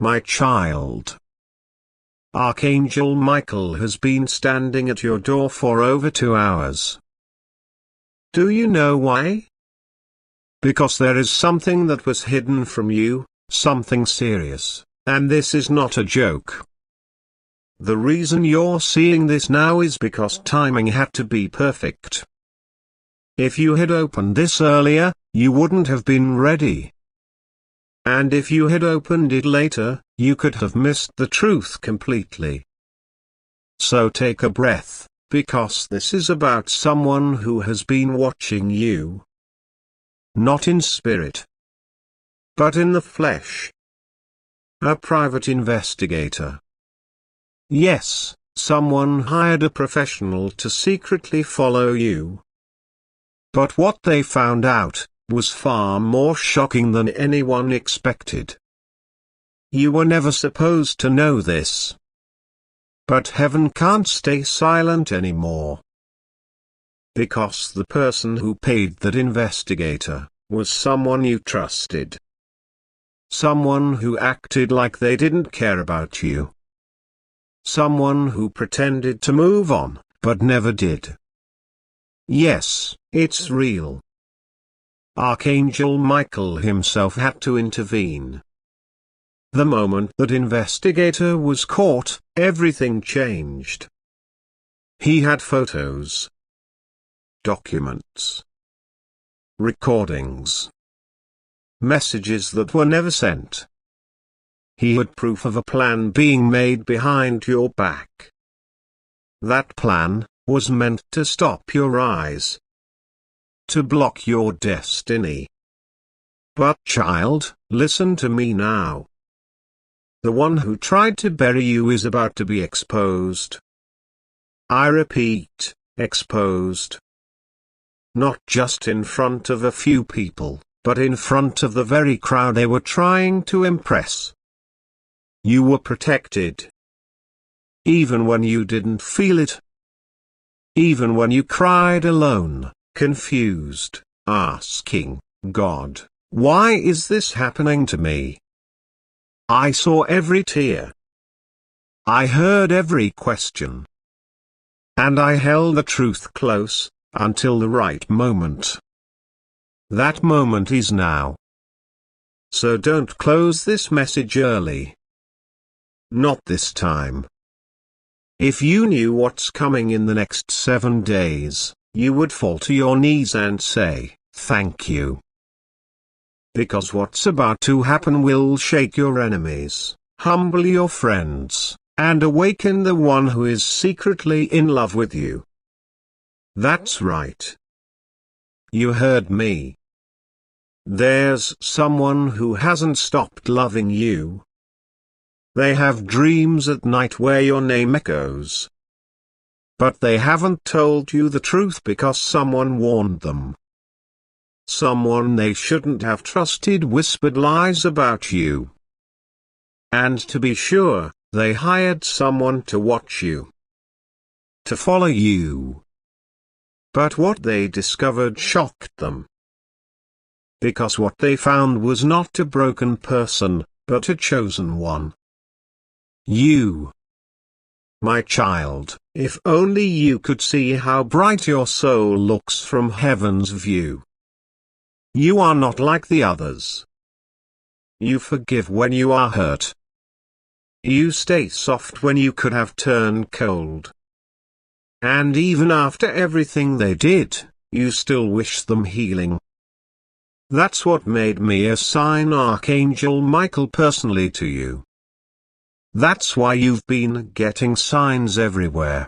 My child. Archangel Michael has been standing at your door for over 2 hours. Do you know why? Because there is something that was hidden from you, something serious, and this is not a joke. The reason you're seeing this now is because timing had to be perfect. If you had opened this earlier, you wouldn't have been ready. And if you had opened it later, you could have missed the truth completely. So take a breath, because this is about someone who has been watching you. Not in spirit, but in the flesh. A private investigator. Yes, someone hired a professional to secretly follow you. But what they found out was far more shocking than anyone expected. You were never supposed to know this. But heaven can't stay silent anymore. Because the person who paid that investigator was someone you trusted. Someone who acted like they didn't care about you. Someone who pretended to move on, but never did. Yes, it's real. Archangel Michael himself had to intervene. The moment that investigator was caught, everything changed. He had photos, documents, recordings, messages that were never sent. He had proof of a plan being made behind your back. That plan was meant to stop your eyes, to block your destiny. But child, listen to me now. The one who tried to bury you is about to be exposed. I repeat, exposed. Not just in front of a few people, but in front of the very crowd they were trying to impress. You were protected. Even when you didn't feel it. Even when you cried alone, confused, asking, God, why is this happening to me? I saw every tear. I heard every question. And I held the truth close, until the right moment. That moment is now. So don't close this message early. Not this time. If you knew what's coming in the next 7 days, you would fall to your knees and say, thank you. Because what's about to happen will shake your enemies, humble your friends, and awaken the one who is secretly in love with you. That's right. You heard me. There's someone who hasn't stopped loving you. They have dreams at night where your name echoes. But they haven't told you the truth because someone warned them. Someone they shouldn't have trusted whispered lies about you. And to be sure, they hired someone to watch you. To follow you. But what they discovered shocked them. Because what they found was not a broken person, but a chosen one. You. My child, if only you could see how bright your soul looks from heaven's view. You are not like the others. You forgive when you are hurt. You stay soft when you could have turned cold. And even after everything they did, you still wish them healing. That's what made me assign Archangel Michael personally to you. That's why you've been getting signs everywhere.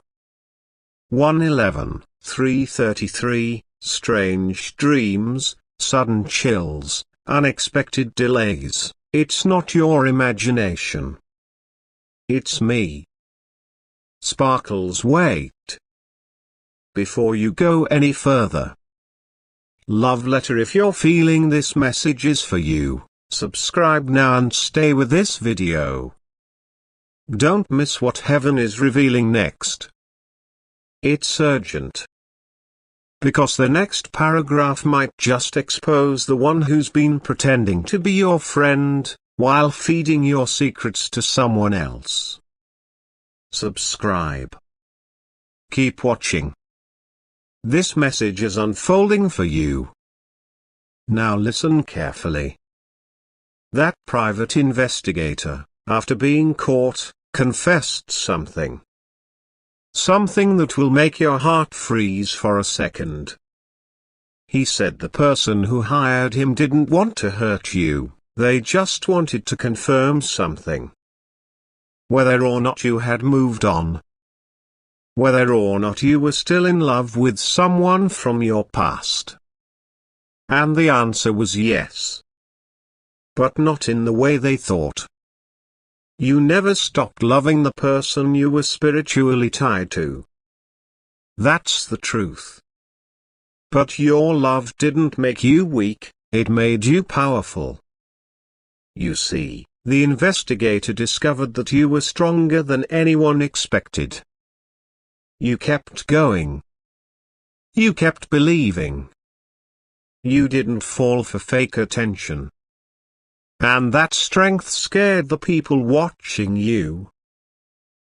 111, 333, strange dreams, sudden chills, unexpected delays. It's not your imagination. It's me. Sparkles, wait. Before you go any further. Love letter. If you're feeling this message is for you, subscribe now and stay with this video. Don't miss what heaven is revealing next. It's urgent. Because the next paragraph might just expose the one who's been pretending to be your friend, while feeding your secrets to someone else. Subscribe. Keep watching. This message is unfolding for you. Now listen carefully. That private investigator, after being caught, confessed something. Something that will make your heart freeze for a second. He said the person who hired him didn't want to hurt you, they just wanted to confirm something. Whether or not you had moved on. Whether or not you were still in love with someone from your past. And the answer was yes. But not in the way they thought. You never stopped loving the person you were spiritually tied to. That's the truth. But your love didn't make you weak, it made you powerful. You see, the investigator discovered that you were stronger than anyone expected. You kept going. You kept believing. You didn't fall for fake attention. And that strength scared the people watching you.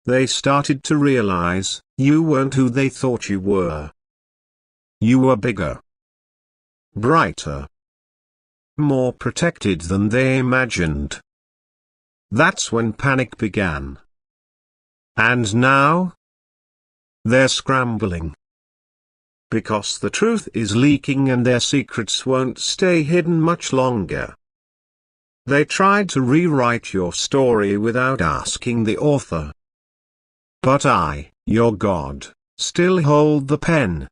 They started to realize, you weren't who they thought you were. You were bigger. Brighter. More protected than they imagined. That's when panic began. And now? They're scrambling. Because the truth is leaking and their secrets won't stay hidden much longer. They tried to rewrite your story without asking the author. But I, your God, still hold the pen.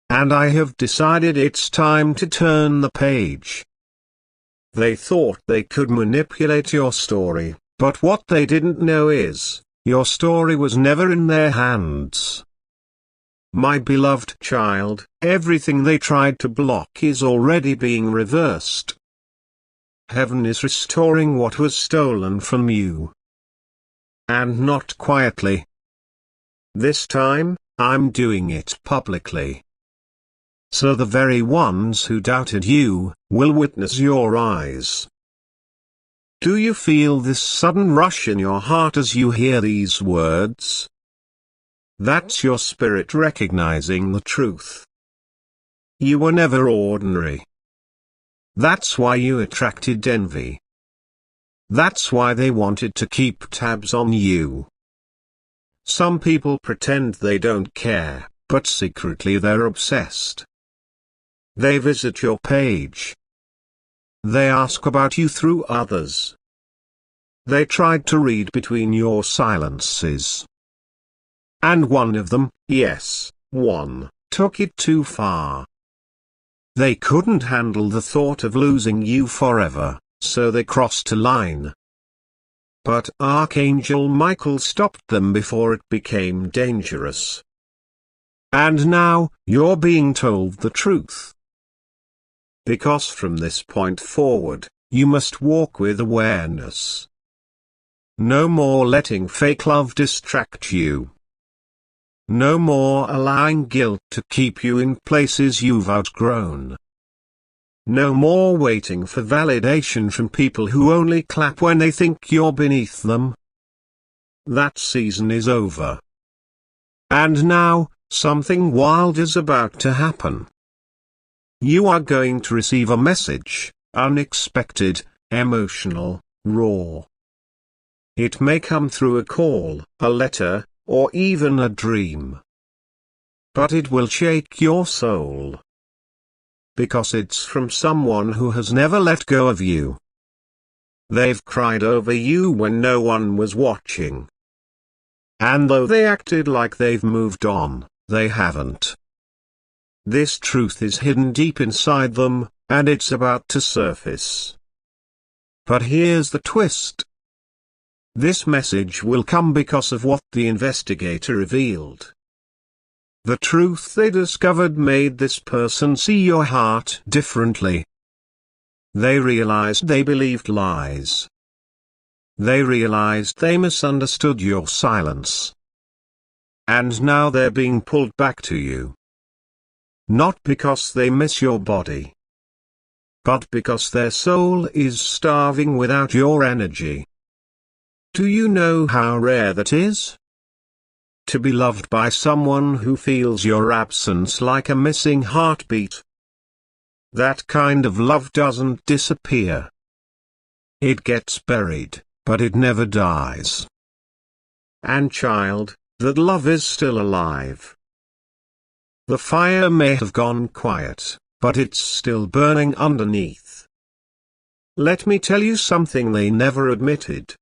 And I have decided it's time to turn the page. They thought they could manipulate your story, but what they didn't know is, your story was never in their hands. My beloved child, everything they tried to block is already being reversed. Heaven is restoring what was stolen from you. And not quietly. This time, I'm doing it publicly. So the very ones who doubted you, will witness your eyes. Do you feel this sudden rush in your heart as you hear these words? That's your spirit recognizing the truth. You were never ordinary. That's why you attracted envy. That's why they wanted to keep tabs on you. Some people pretend they don't care, but secretly they're obsessed. They visit your page. They ask about you through others. They tried to read between your silences. And one of them, yes, one, took it too far. They couldn't handle the thought of losing you forever, so they crossed a line. But Archangel Michael stopped them before it became dangerous. And now, you're being told the truth. Because from this point forward, you must walk with awareness. No more letting fake love distract you. No more allowing guilt to keep you in places you've outgrown. No more waiting for validation from people who only clap when they think you're beneath them. That season is over. And now, something wild is about to happen. You are going to receive a message, unexpected, emotional, raw. It may come through a call, a letter, or even a dream. But it will shake your soul. Because it's from someone who has never let go of you. They've cried over you when no one was watching. And though they acted like they've moved on, they haven't. This truth is hidden deep inside them, and it's about to surface. But here's the twist. This message will come because of what the investigator revealed. The truth they discovered made this person see your heart differently. They realized they believed lies. They realized they misunderstood your silence. And now they're being pulled back to you. Not because they miss your body. but because their soul is starving without your energy. Do you know how rare that is? To be loved by someone who feels your absence like a missing heartbeat. That kind of love doesn't disappear. It gets buried, but it never dies. And child, that love is still alive. The fire may have gone quiet, but it's still burning underneath. Let me tell you something they never admitted.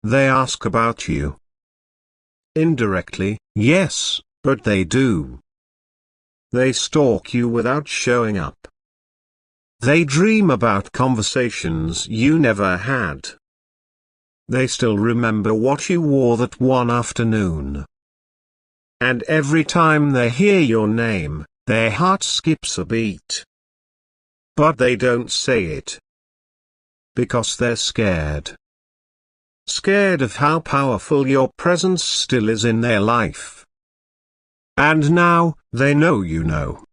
They ask about you. Indirectly, yes, but they do. They stalk you without showing up. They dream about conversations you never had. They still remember what you wore that one afternoon. And every time they hear your name, their heart skips a beat. But they don't say it. Because they're scared. Scared of how powerful your presence still is in their life. And now, they know you know.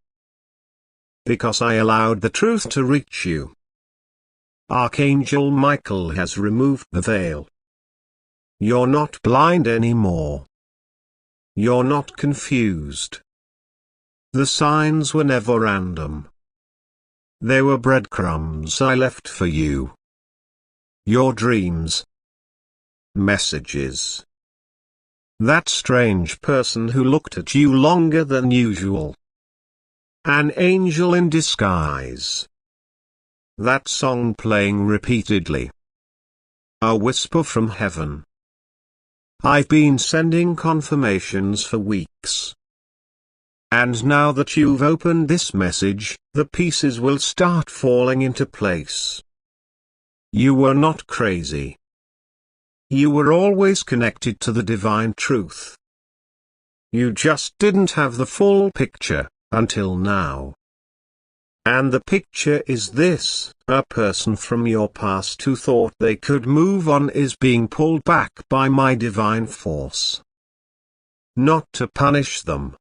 Because I allowed the truth to reach you. Archangel Michael has removed the veil. You're not blind anymore. You're not confused. The signs were never random. They were breadcrumbs I left for you. Your dreams. Messages. That strange person who looked at you longer than usual. An angel in disguise. That song playing repeatedly. A whisper from heaven. I've been sending confirmations for weeks. And now that you've opened this message, the pieces will start falling into place. You were not crazy. You were always connected to the divine truth. You just didn't have the full picture, until now. And the picture is this: a person from your past who thought they could move on is being pulled back by my divine force. Not to punish them,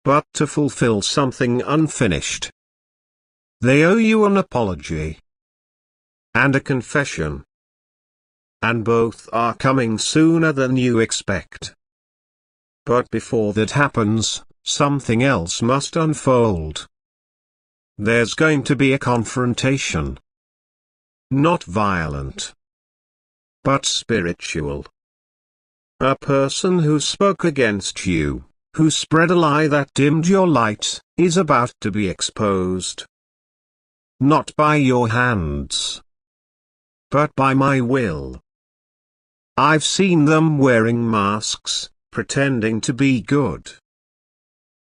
but to fulfill something unfinished. They owe you an apology. And a confession. And both are coming sooner than you expect. But before that happens, something else must unfold. There's going to be a confrontation. Not violent, but spiritual. A person who spoke against you, who spread a lie that dimmed your light, is about to be exposed. Not by your hands, but by my will. I've seen them wearing masks, pretending to be good.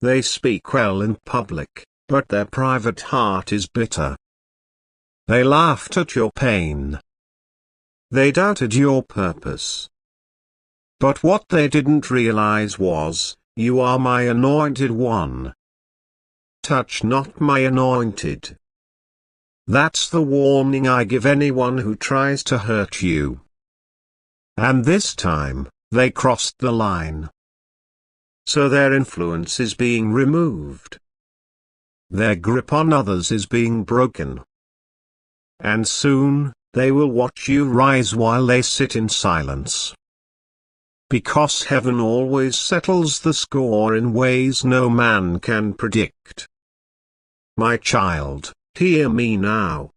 They speak well in public, but their private heart is bitter. They laughed at your pain. They doubted your purpose. But what they didn't realize was, you are my anointed one. Touch not my anointed. That's the warning I give anyone who tries to hurt you. And this time, they crossed the line. So their influence is being removed. Their grip on others is being broken. And soon, they will watch you rise while they sit in silence. Because heaven always settles the score in ways no man can predict. My child, hear me now.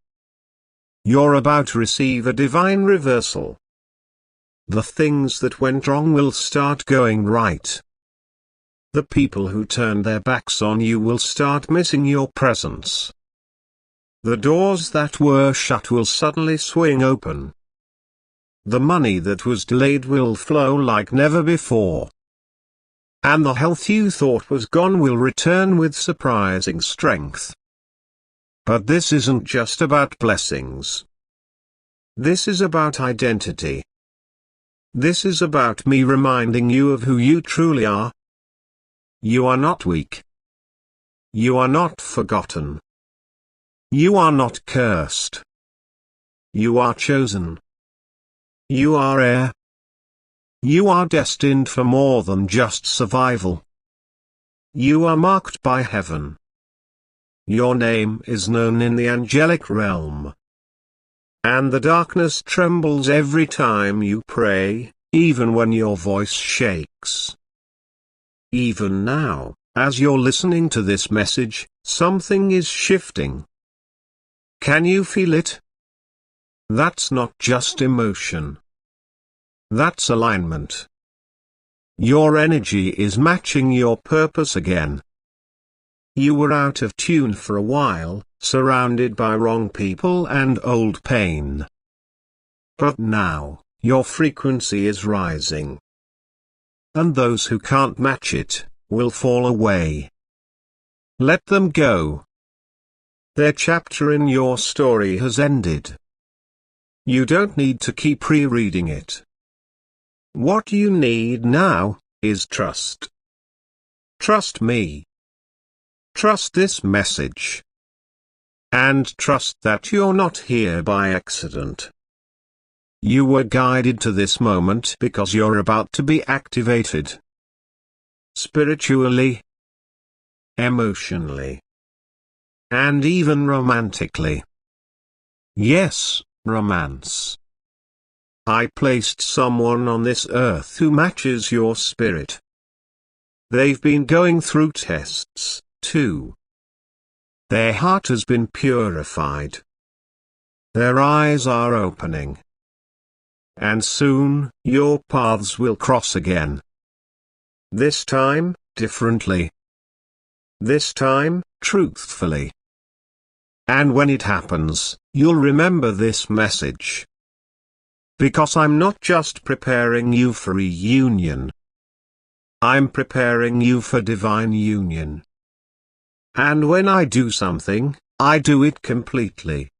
You're about to receive a divine reversal. The things that went wrong will start going right. The people who turned their backs on you will start missing your presence. The doors that were shut will suddenly swing open. The money that was delayed will flow like never before. And the health you thought was gone will return with surprising strength. But this isn't just about blessings. This is about identity. This is about me reminding you of who you truly are. You are not weak. You are not forgotten. You are not cursed. You are chosen. You are heir. You are destined for more than just survival. You are marked by heaven. Your name is known in the angelic realm. And the darkness trembles every time you pray, even when your voice shakes. Even now, as you're listening to this message, something is shifting. Can you feel it? That's not just emotion. That's alignment. Your energy is matching your purpose again. You were out of tune for a while, surrounded by wrong people and old pain. But now, your frequency is rising. And those who can't match it, will fall away. Let them go. Their chapter in your story has ended. You don't need to keep rereading it. What you need now, is trust. Trust me. Trust this message. And trust that you're not here by accident. You were guided to this moment because you're about to be activated. Spiritually, emotionally, and even romantically. Yes, romance. I placed someone on this earth who matches your spirit. They've been going through tests, too. Their heart has been purified. Their eyes are opening. And soon, your paths will cross again. This time, differently. This time, truthfully. And when it happens, you'll remember this message. Because I'm not just preparing you for reunion. I'm preparing you for divine union. And when I do something, I do it completely.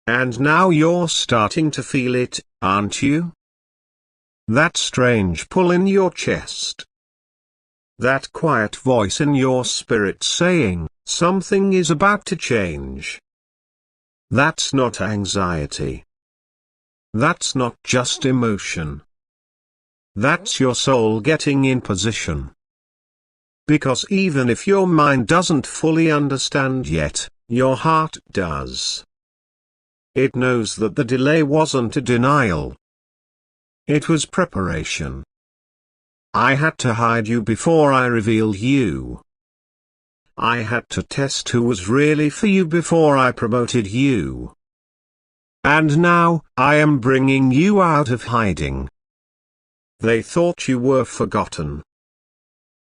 And now you're starting to feel it, aren't you? That strange pull in your chest. That quiet voice in your spirit saying, something is about to change. That's not anxiety. That's not just emotion. That's your soul getting in position. Because even if your mind doesn't fully understand yet, your heart does. It knows that the delay wasn't a denial. It was preparation. I had to hide you before I revealed you. I had to test who was really for you before I promoted you. And now, I am bringing you out of hiding. They thought you were forgotten.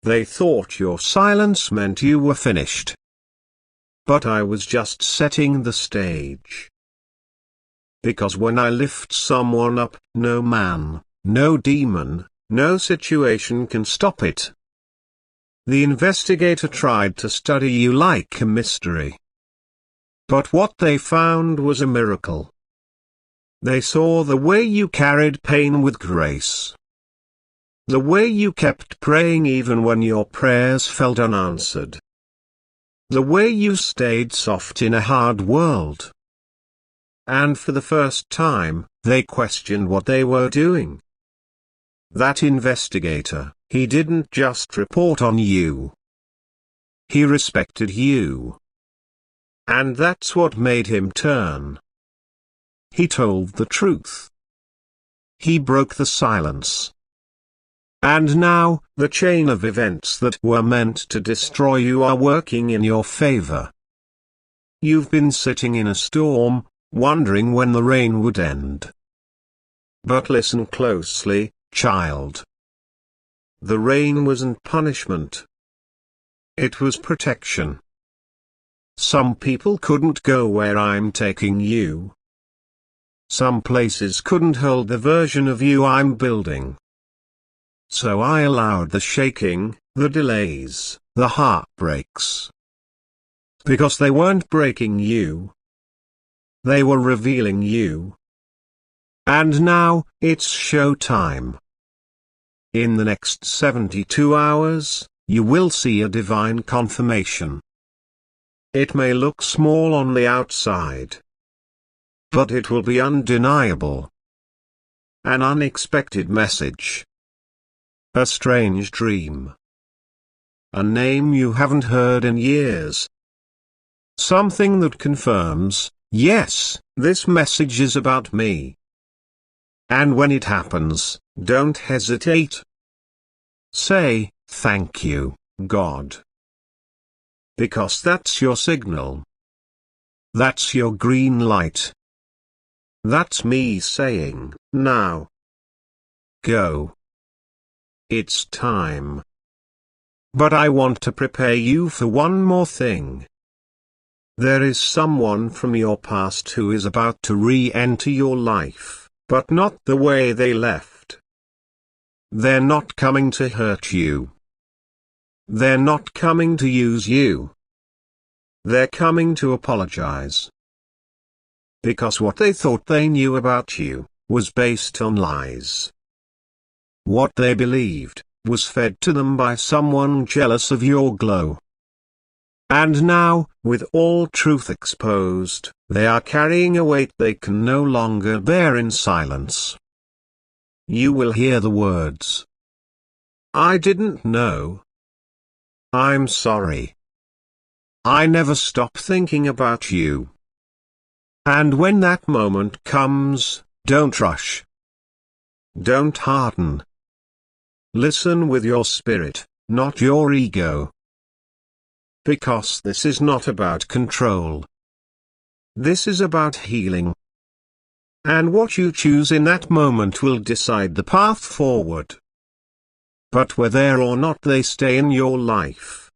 They thought your silence meant you were finished. But I was just setting the stage. Because when I lift someone up, no man, no demon, no situation can stop it. The investigator tried to study you like a mystery. But what they found was a miracle. They saw the way you carried pain with grace. The way you kept praying even when your prayers felt unanswered. The way you stayed soft in a hard world. And for the first time, they questioned what they were doing. That investigator, he didn't just report on you. He respected you. And that's what made him turn. He told the truth. He broke the silence. And now, the chain of events that were meant to destroy you are working in your favor. You've been sitting in a storm, wondering when the rain would end. But listen closely, child. The rain wasn't punishment. It was protection. Some people couldn't go where I'm taking you. Some places couldn't hold the version of you I'm building. So I allowed the shaking, the delays, the heartbreaks. Because they weren't breaking you. They were revealing you. And now, it's show time. In the next 72 hours, you will see a divine confirmation. It may look small on the outside. But it will be undeniable. An unexpected message. A strange dream. A name you haven't heard in years. Something that confirms, yes, this message is about me. And when it happens, don't hesitate. Say, thank you, God. Because that's your signal. That's your green light. That's me saying, now. Go. It's time. But I want to prepare you for one more thing. There is someone from your past who is about to re-enter your life, but not the way they left. They're not coming to hurt you. They're not coming to use you. They're coming to apologize. Because what they thought they knew about you was based on lies. What they believed was fed to them by someone jealous of your glow. And now, with all truth exposed, they are carrying a weight they can no longer bear in silence. You will hear the words. I didn't know. I'm sorry. I never stop thinking about you. And when that moment comes, don't rush. Don't harden. Listen with your spirit, not your ego. Because this is not about control. This is about healing. And what you choose in that moment will decide the path forward. But whether or not they stay in your life.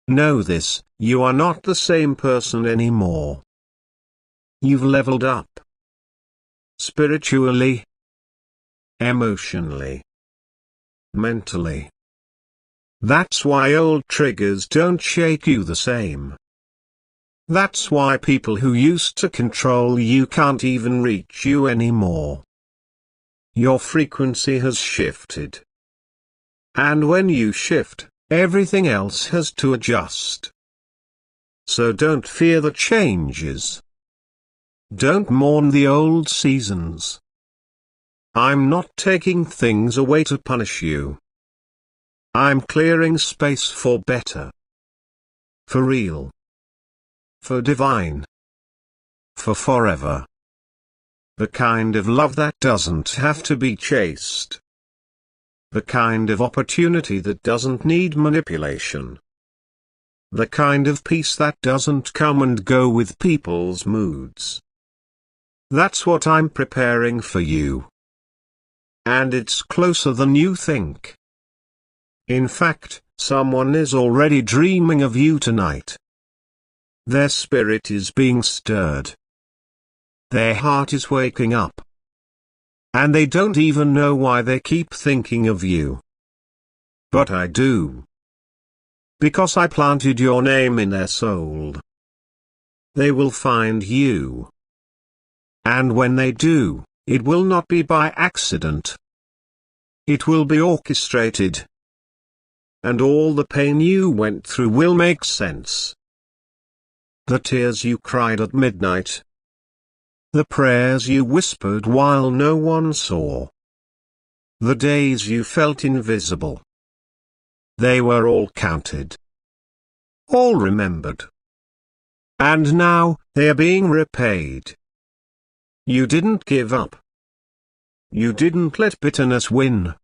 Know this, you are not the same person anymore. You've leveled up. Spiritually. Emotionally. Mentally. That's why old triggers don't shake you the same. That's why people who used to control you can't even reach you anymore. Your frequency has shifted. And when you shift, everything else has to adjust. So don't fear the changes. Don't mourn the old seasons. I'm not taking things away to punish you. I'm clearing space for better. For real. For divine. For forever. The kind of love that doesn't have to be chased. The kind of opportunity that doesn't need manipulation. The kind of peace that doesn't come and go with people's moods. That's what I'm preparing for you. And it's closer than you think. In fact, someone is already dreaming of you tonight. Their spirit is being stirred. Their heart is waking up. And they don't even know why they keep thinking of you. But I do. Because I planted your name in their soul. They will find you. And when they do, it will not be by accident. It will be orchestrated. And all the pain you went through will make sense. The tears you cried at midnight. The prayers you whispered while no one saw. The days you felt invisible. They were all counted. All remembered. And now, they are being repaid. You didn't give up. You didn't let bitterness win.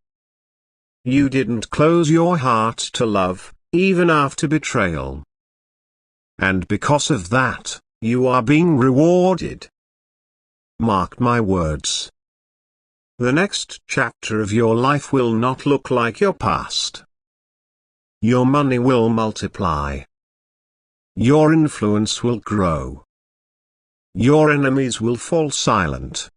You didn't close your heart to love, even after betrayal. And because of that, you are being rewarded. Mark my words. The next chapter of your life will not look like your past. Your money will multiply. Your influence will grow. Your enemies will fall silent.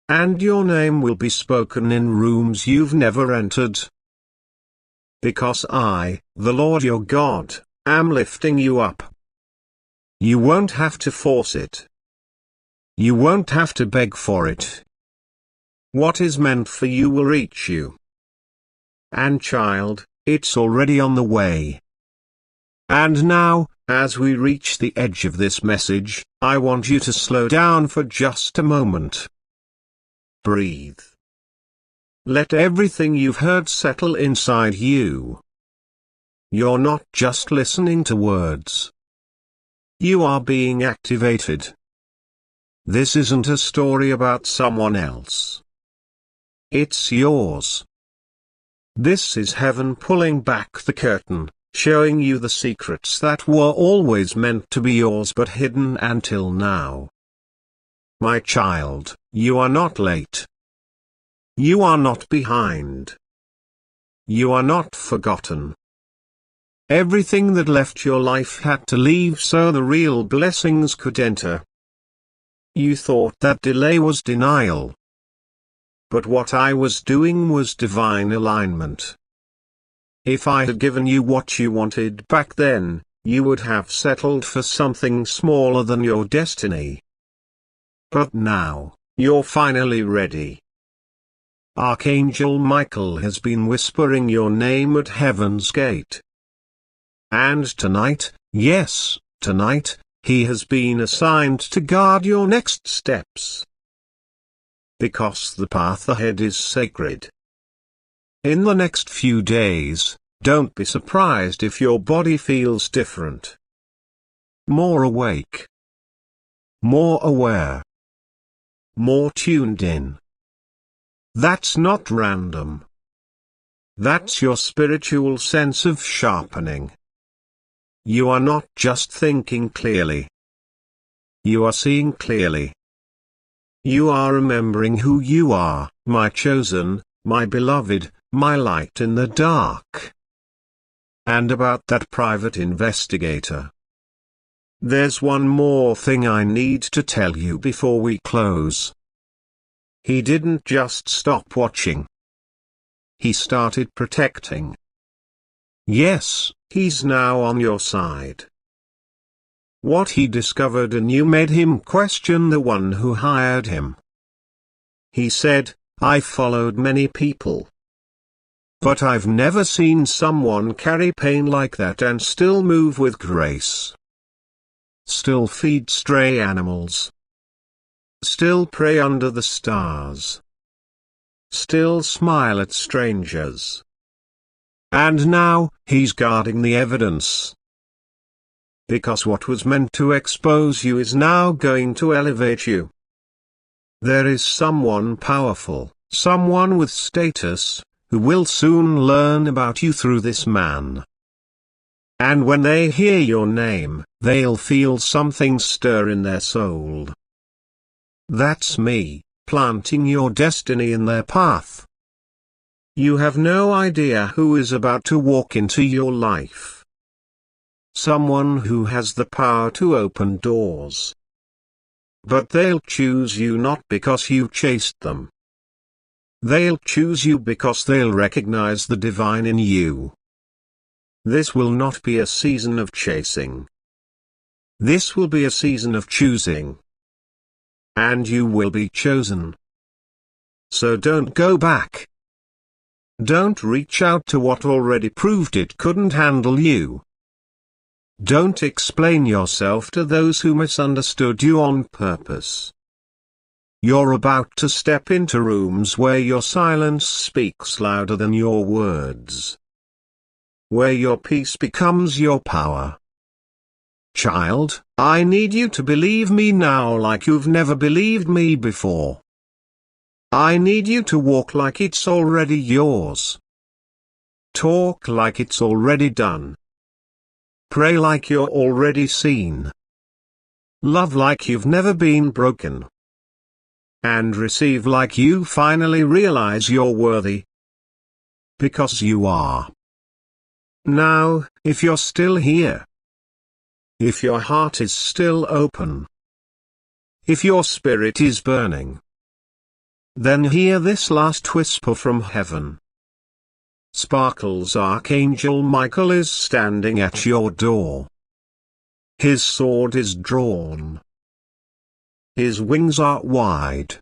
And your name will be spoken in rooms you've never entered. Because I, the Lord your God, am lifting you up. You won't have to force it. You won't have to beg for it. What is meant for you will reach you. And child, it's already on the way. And now, as we reach the edge of this message, I want you to slow down for just a moment. Breathe. Let everything you've heard settle inside you. You're not just listening to words. You are being activated. This isn't a story about someone else. It's yours. This is heaven pulling back the curtain, showing you the secrets that were always meant to be yours but hidden until now. My child, you are not late. You are not behind. You are not forgotten. Everything that left your life had to leave so the real blessings could enter. You thought that delay was denial. But what I was doing was divine alignment. If I had given you what you wanted back then, you would have settled for something smaller than your destiny. But now, you're finally ready. Archangel Michael has been whispering your name at heaven's gate. And tonight, yes, tonight, he has been assigned to guard your next steps. Because the path ahead is sacred. In the next few days, don't be surprised if your body feels different. More awake. More aware. More tuned in. That's not random. That's your spiritual sense of sharpening. You are not just thinking clearly. You are seeing clearly. You are remembering who you are, my chosen, my beloved, my light in the dark. And about that private investigator. There's one more thing I need to tell you before we close. He didn't just stop watching. He started protecting. Yes, he's now on your side. What he discovered in you made him question the one who hired him. He said, I followed many people. But I've never seen someone carry pain like that and still move with grace. Still feed stray animals. Still pray under the stars. Still smile at strangers. And now, he's guarding the evidence. Because what was meant to expose you is now going to elevate you. There is someone powerful, someone with status, who will soon learn about you through this man. And when they hear your name, they'll feel something stir in their soul. That's me, planting your destiny in their path. You have no idea who is about to walk into your life. Someone who has the power to open doors. But they'll choose you not because you chased them. They'll choose you because they'll recognize the divine in you. This will not be a season of chasing. This will be a season of choosing. And you will be chosen. So don't go back. Don't reach out to what already proved it couldn't handle you. Don't explain yourself to those who misunderstood you on purpose. You're about to step into rooms where your silence speaks louder than your words. Where your peace becomes your power. Child, I need you to believe me now like you've never believed me before. I need you to walk like it's already yours. Talk like it's already done. Pray like you're already seen. Love like you've never been broken. And receive like you finally realize you're worthy. Because you are. Now, if you're still here. If your heart is still open. If your spirit is burning. Then hear this last whisper from heaven. Sparkles Archangel Michael is standing at your door. His sword is drawn. His wings are wide.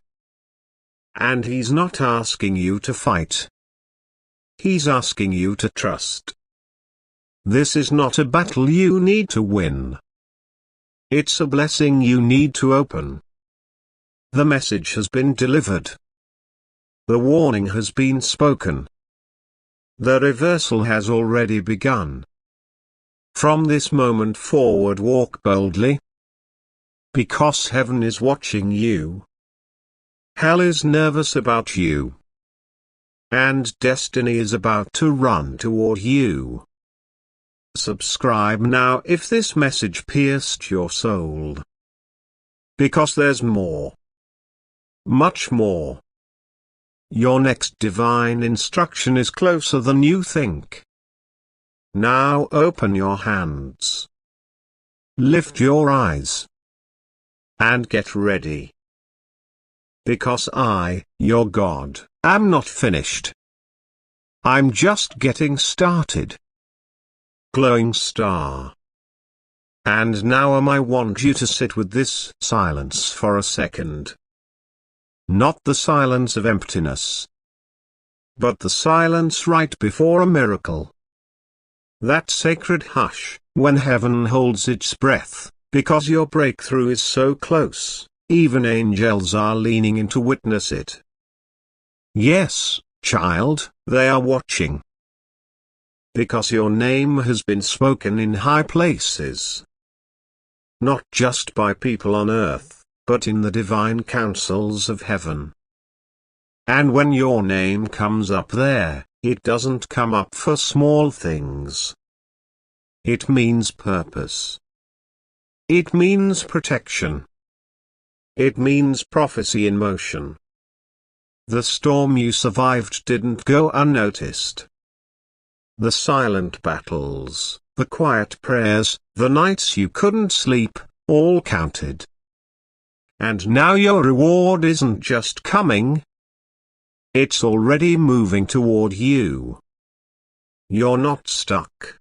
And he's not asking you to fight. He's asking you to trust. This is not a battle you need to win. It's a blessing you need to open. The message has been delivered. The warning has been spoken. The reversal has already begun. From this moment forward walk boldly. Because heaven is watching you. Hell is nervous about you. And destiny is about to run toward you. Subscribe now if this message pierced your soul. Because there's more. Much more. Your next divine instruction is closer than you think. Now open your hands. Lift your eyes. And get ready. Because I, your God, am not finished. I'm just getting started. Glowing star. And now I want you to sit with this silence for a second. Not the silence of emptiness, but the silence right before a miracle. That sacred hush, when heaven holds its breath, because your breakthrough is so close, even angels are leaning in to witness it. Yes, child, they are watching. Because your name has been spoken in high places. Not just by people on earth, but in the divine councils of heaven. And when your name comes up there, it doesn't come up for small things. It means purpose. It means protection. It means prophecy in motion. The storm you survived didn't go unnoticed. The silent battles, the quiet prayers, the nights you couldn't sleep, all counted. And now your reward isn't just coming. It's already moving toward you. You're not stuck.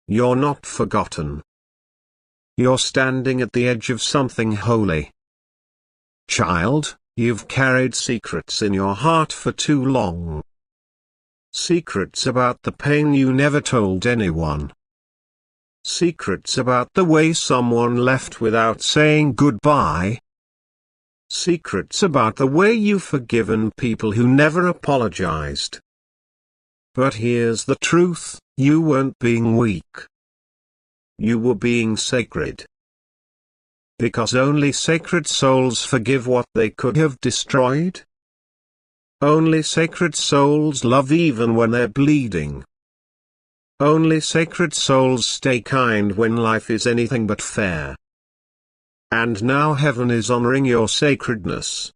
You're not forgotten. You're standing at the edge of something holy. Child, you've carried secrets in your heart for too long. Secrets about the pain you never told anyone. Secrets about the way someone left without saying goodbye. Secrets about the way you've forgiven people who never apologized. But here's the truth, you weren't being weak. You were being sacred. Because only sacred souls forgive what they could have destroyed. Only sacred souls love even when they're bleeding. Only sacred souls stay kind when life is anything but fair. And now heaven is honoring your sacredness.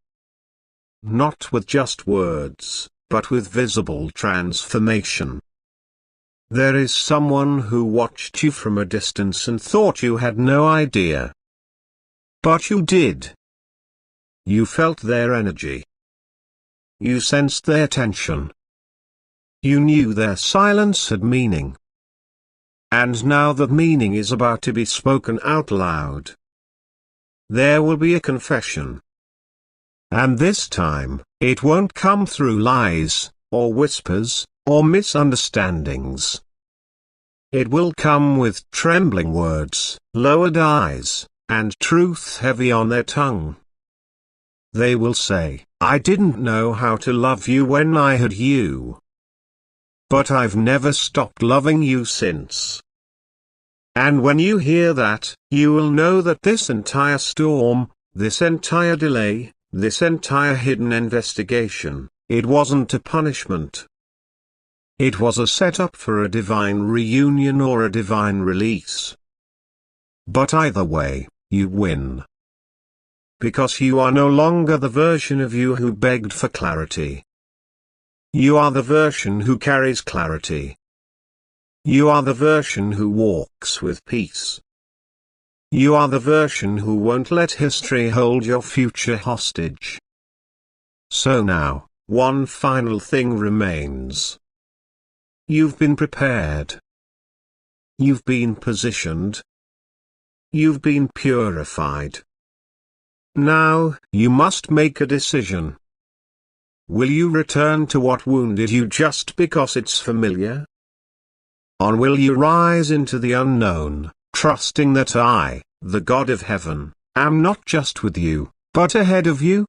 Not with just words, but with visible transformation. There is someone who watched you from a distance and thought you had no idea. But you did. You felt their energy. You sensed their tension. You knew their silence had meaning. And now that meaning is about to be spoken out loud. There will be a confession. And this time, it won't come through lies, or whispers, or misunderstandings. It will come with trembling words, lowered eyes, and truth heavy on their tongue. They will say, I didn't know how to love you when I had you. But I've never stopped loving you since. And when you hear that, you will know that this entire storm, this entire delay, this entire hidden investigation, it wasn't a punishment. It was a setup for a divine reunion or a divine release. But either way, you win. Because you are no longer the version of you who begged for clarity. You are the version who carries clarity. You are the version who walks with peace. You are the version who won't let history hold your future hostage. So now, one final thing remains. You've been prepared. You've been positioned. You've been purified. Now, you must make a decision. Will you return to what wounded you just because it's familiar? Or will you rise into the unknown, trusting that I, the God of heaven, am not just with you, but ahead of you?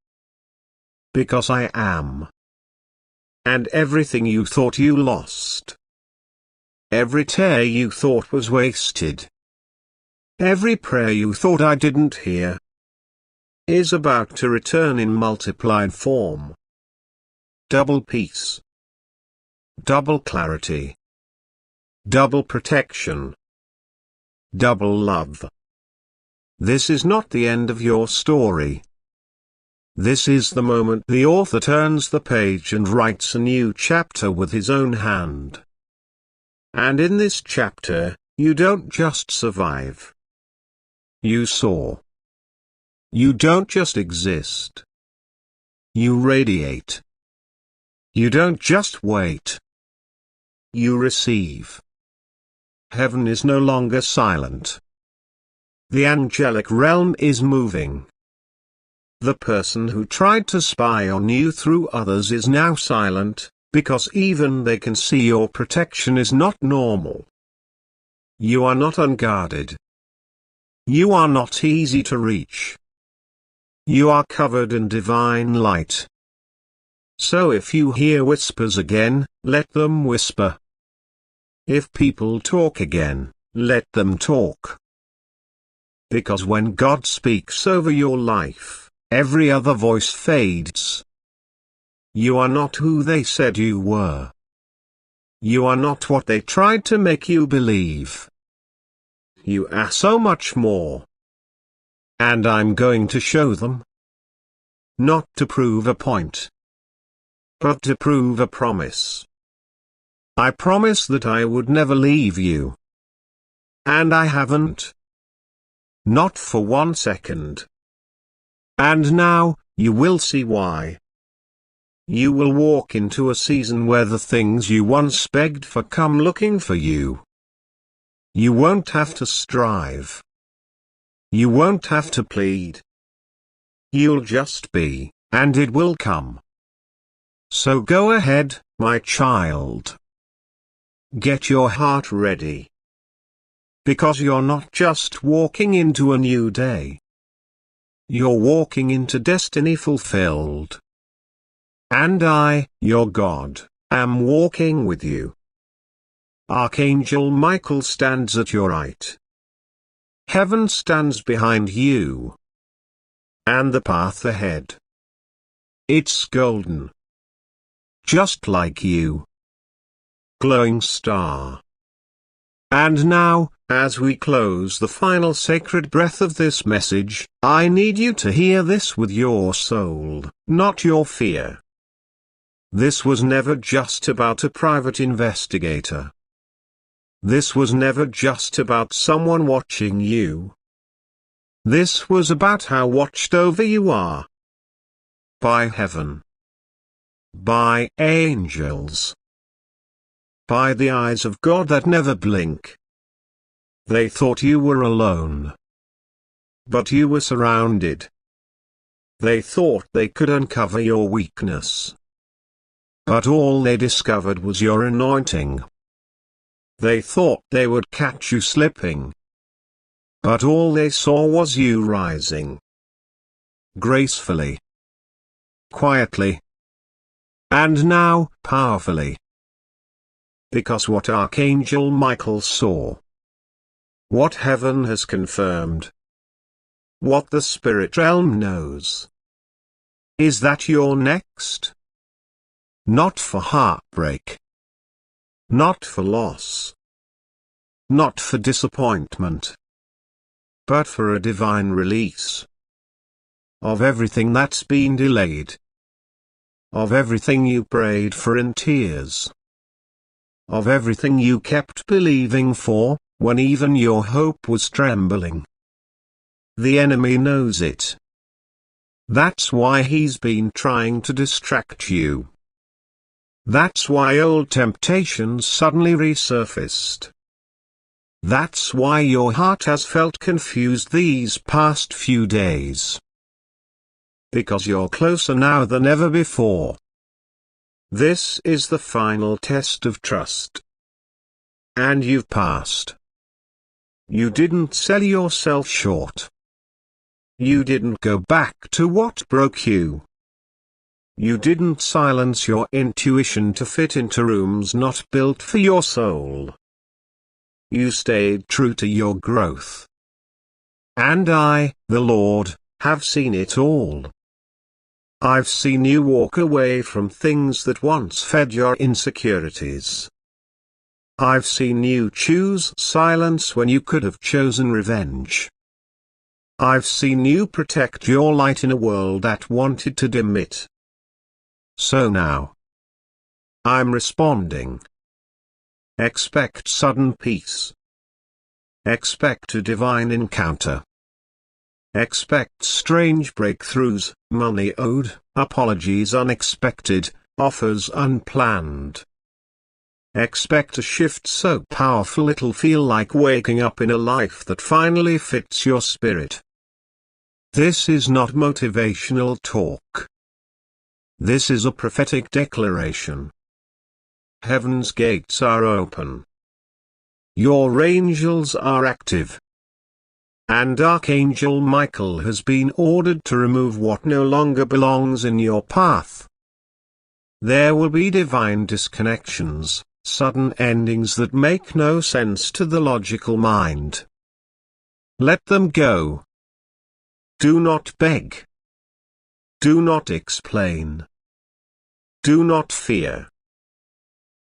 Because I am. And everything you thought you lost, every tear you thought was wasted, every prayer you thought I didn't hear, is about to return in multiplied form. Double peace, double clarity, double protection, double love. This is not the end of your story. This is the moment the author turns the page and writes a new chapter with his own hand. And in this chapter, you don't just survive. You soar. You don't just exist. You radiate. You don't just wait. You receive. Heaven is no longer silent. The angelic realm is moving. The person who tried to spy on you through others is now silent, because even they can see your protection is not normal. You are not unguarded. You are not easy to reach. You are covered in divine light. So if you hear whispers again, let them whisper. If people talk again, let them talk. Because when God speaks over your life, every other voice fades. You are not who they said you were. You are not what they tried to make you believe. You are so much more. And I'm going to show them. Not to prove a point, but to prove a promise. I promise that I would never leave you. And I haven't. Not for 1 second. And now, you will see why. You will walk into a season where the things you once begged for come looking for you. You won't have to strive. You won't have to plead. You'll just be, and it will come. So go ahead, my child. Get your heart ready. Because you're not just walking into a new day. You're walking into destiny fulfilled. And I, your God, am walking with you. Archangel Michael stands at your right. Heaven stands behind you. And the path ahead. It's golden. Just like you. Glowing star. And now, as we close the final sacred breath of this message, I need you to hear this with your soul, not your fear. This was never just about a private investigator. This was never just about someone watching you. This was about how watched over you are. By heaven. By angels. By the eyes of God that never blink. They thought you were alone. But you were surrounded. They thought they could uncover your weakness. But all they discovered was your anointing. They thought they would catch you slipping. But all they saw was you rising. Gracefully. Quietly. And now, powerfully. Because what Archangel Michael saw. What heaven has confirmed. What the spirit realm knows. Is that you're next? Not for heartbreak. Not for loss. Not for disappointment. But for a divine release. Of everything that's been delayed. Of everything you prayed for in tears. Of everything you kept believing for, when even your hope was trembling. The enemy knows it. That's why he's been trying to distract you. That's why old temptations suddenly resurfaced. That's why your heart has felt confused these past few days. Because you're closer now than ever before. This is the final test of trust. And you've passed. You didn't sell yourself short. You didn't go back to what broke you. You didn't silence your intuition to fit into rooms not built for your soul. you stayed true to your growth. And I, the Lord, have seen it all. I've seen you walk away from things that once fed your insecurities. I've seen you choose silence when you could have chosen revenge. I've seen you protect your light in a world that wanted to dim it. So now, I'm responding. Expect sudden peace. Expect a divine encounter. Expect strange breakthroughs, money owed, apologies unexpected, offers unplanned. Expect a shift so powerful it'll feel like waking up in a life that finally fits your spirit. This is not motivational talk. This is a prophetic declaration. Heaven's gates are open. Your angels are active. And Archangel Michael has been ordered to remove what no longer belongs in your path. There will be divine disconnections, sudden endings that make no sense to the logical mind. Let them go. Do not beg. Do not explain. Do not fear.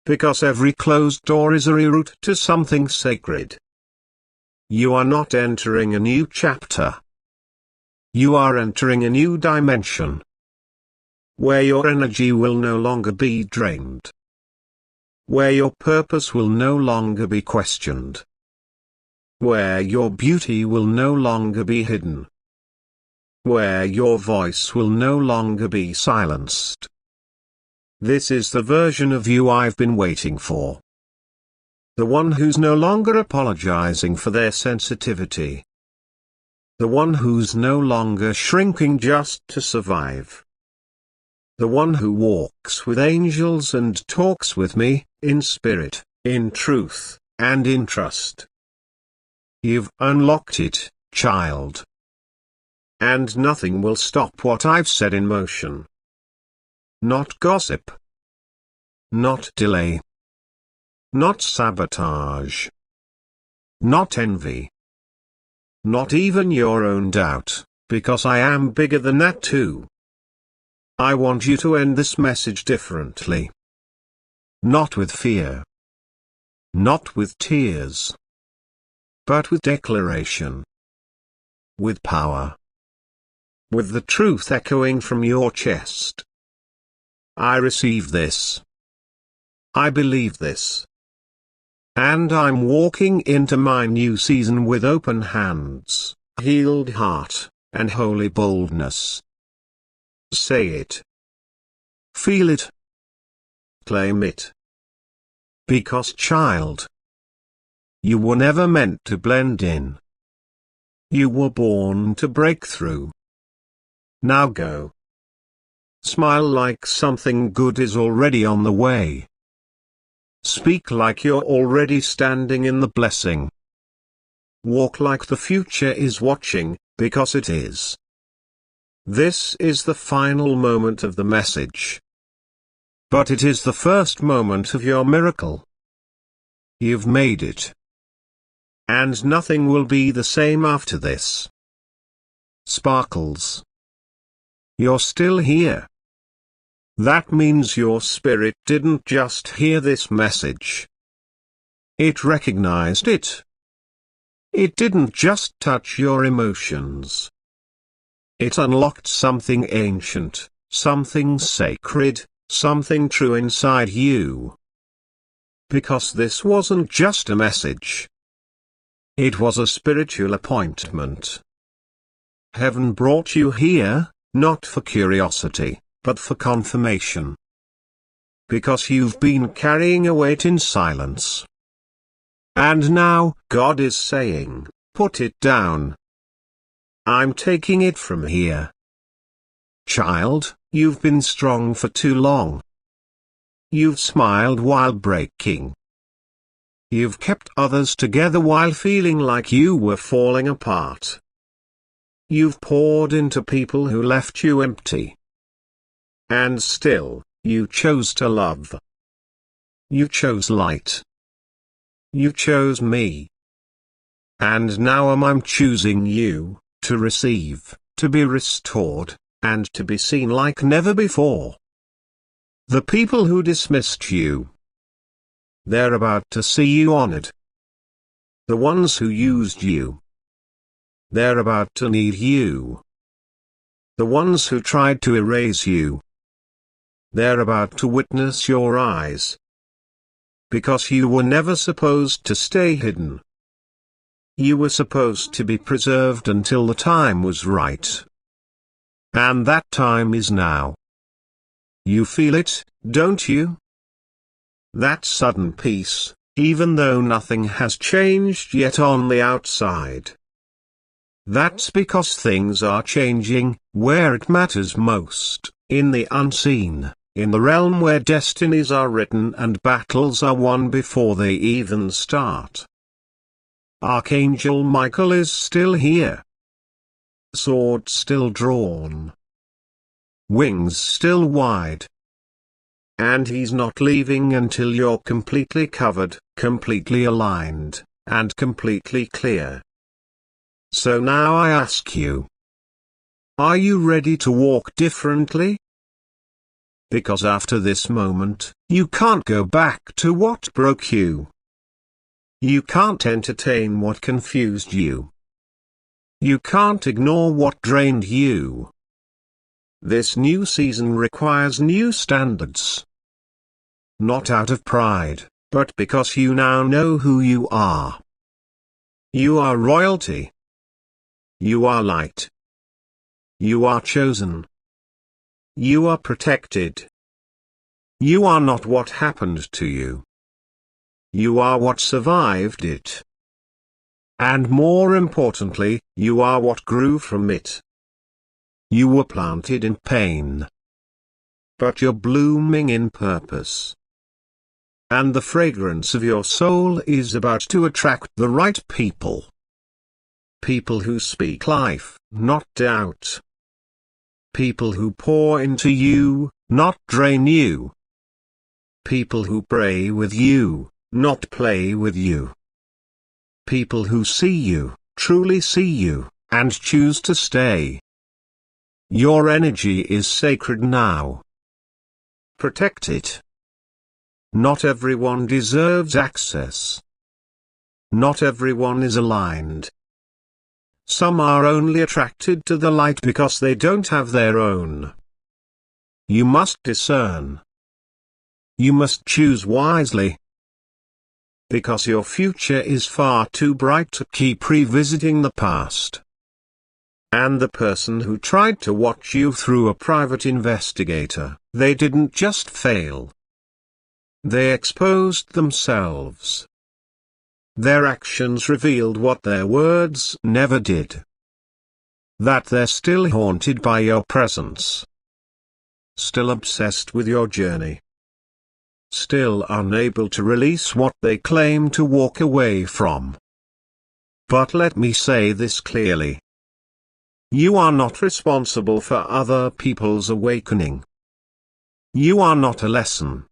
Because every closed door is a reroute to something sacred. You are not entering a new chapter. You are entering a new dimension, where your energy will no longer be drained, where your purpose will no longer be questioned, where your beauty will no longer be hidden, where your voice will no longer be silenced. This is the version of you I've been waiting for. The one who's no longer apologizing for their sensitivity. The one who's no longer shrinking just to survive. The one who walks with angels and talks with me, in spirit, in truth, and in trust. You've unlocked it, child. And nothing will stop what I've set in motion. Not gossip. Not delay. Not sabotage. Not envy. Not even your own doubt, because I am bigger than that too. I want you to end this message differently. Not with fear. Not with tears. But with declaration. With power. With the truth echoing from your chest. I receive this. I believe this. And I'm walking into my new season with open hands, healed heart, and holy boldness. Say it. Feel it. Claim it. Because, child, you were never meant to blend in. You were born to break through. Now go. Smile like something good is already on the way. Speak like you're already standing in the blessing. Walk like the future is watching, because it is. This is the final moment of the message. But it is the first moment of your miracle. You've made it. And nothing will be the same after this. Sparkles. You're still here. That means your spirit didn't just hear this message. It recognized it. It didn't just touch your emotions. It unlocked something ancient, something sacred, something true inside you. Because this wasn't just a message. It was a spiritual appointment. Heaven brought you here, not for curiosity, but for confirmation. Because you've been carrying a weight in silence. And now, God is saying, put it down. I'm taking it from here. Child, you've been strong for too long. You've smiled while breaking. You've kept others together while feeling like you were falling apart. You've poured into people who left you empty. And still, you chose to love. You chose light. you chose me. And now I'm choosing you, to receive, to be restored, and to be seen like never before. The people who dismissed you, they're about to see you honored. The ones who used you, they're about to need you. The ones who tried to erase you, they're about to witness your eyes. Because you were never supposed to stay hidden. You were supposed to be preserved until the time was right. And that time is now. You feel it, don't you? That sudden peace, even though nothing has changed yet on the outside. That's because things are changing, where it matters most, in the unseen, in the realm where destinies are written and battles are won before they even start. Archangel Michael is still here. Sword still drawn. Wings still wide. And he's not leaving until you're completely covered, completely aligned, and completely clear. So now I ask you, are you ready to walk differently? Because after this moment, you can't go back to what broke you. You can't entertain what confused you. You can't ignore what drained you. This new season requires new standards. Not out of pride, but because you now know who you are. You are royalty. You are light. You are chosen. You are protected. You are not what happened to you. You are what survived it. And more importantly, you are what grew from it. You were planted in pain. But you're blooming in purpose. And the fragrance of your soul is about to attract the right people. People who speak life, not doubt. People who pour into you, not drain you. People who pray with you, not play with you. People who see you, truly see you, and choose to stay. Your energy is sacred now. Protect it. Not everyone deserves access. Not everyone is aligned. Some are only attracted to the light because they don't have their own. You must discern. You must choose wisely. Because your future is far too bright to keep revisiting the past. And the person who tried to watch you through a private investigator, they didn't just fail. They exposed themselves. Their actions revealed what their words never did. That they're still haunted by your presence. Still obsessed with your journey. Still unable to release what they claim to walk away from. But let me say this clearly. You are not responsible for other people's awakening. You are not a lesson.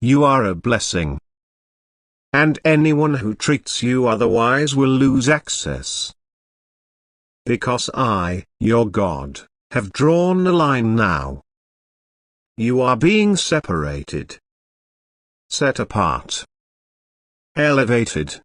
You are a blessing. And anyone who treats you otherwise will lose access. Because I, your God, have drawn a line now. You are being separated. Set apart. Elevated.